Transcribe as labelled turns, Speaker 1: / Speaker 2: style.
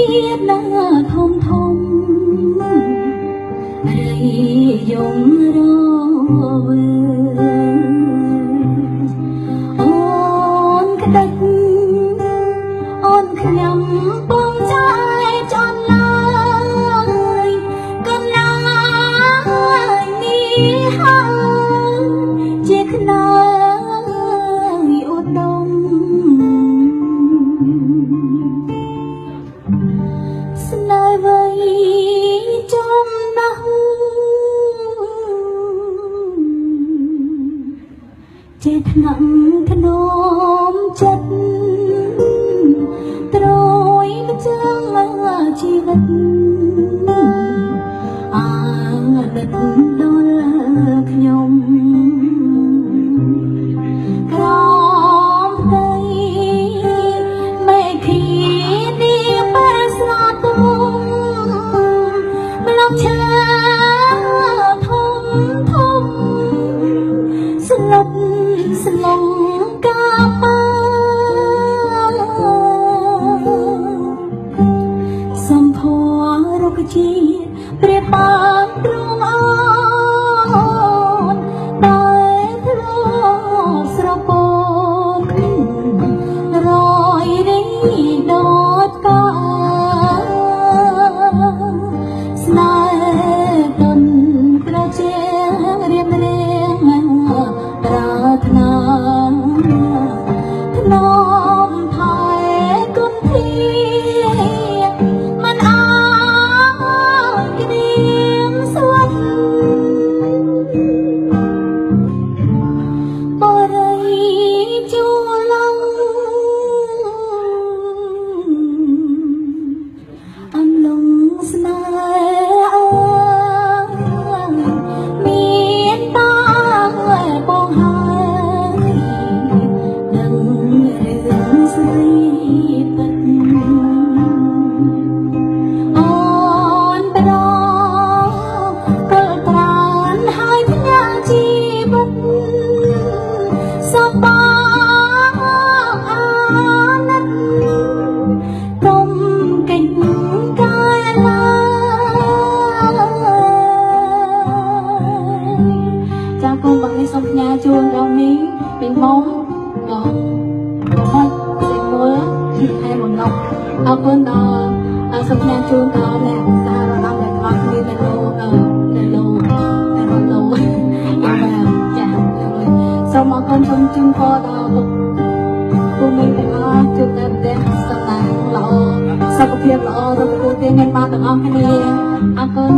Speaker 1: ជាតិណាធំធំរីយំរវើអូនក្តិចអូនខ្ញុំបងចាយចន់ឡើយកណ្ណាយនេះហើយជាខ្នើយឧត្តមស្នេហ៍វ័យចំណាស់ជាថ្នាក់ធ្នមចិត្តត្រួយម្ចាំងជីវិតអាណិតដល់ខ្ញុំក្រមដីមេឃីនេះពេលស្លាប់ទុំម្លប់ឆាធំធំស្លុតស្លងកាបាសំភររុក្ខជាតិព្រាបបានទ្រង់អូនដែលធ្លាប់ស្រពោនរយរីដតកាស្នេហ៍ទុនក្រជារៀបរៀងប្រាថ្នាធ្នមថែគុណធាមិនអាក្រៀមស្វត់បរិយជួឡងអន្លង់ស្នេហ៍មានតាបងហើយដឹងរឿងស្រីពិតអូនប្រកលប្រានហើយផ្ញើជីវិតសំបងអាណិតកុំកិច្ចកាលាចាកូនបងនេះសូមផ្ញើជូនដល់នេះពីមុំដល់ហុចសេមួយហើយបំណងអរគុណដល់សូមផ្ញើជូនដល់អ្នកសាររំដែលខ្វះគ្នានៅលោកចាសូមអរគុណសូមជូនពរដល់ពុកមីទាំងអស់ជួបតែប្រទេសស្តាល្អសុខភាពល្អរកគូទានមានបានទាំងអស់គ្នាអរគុណ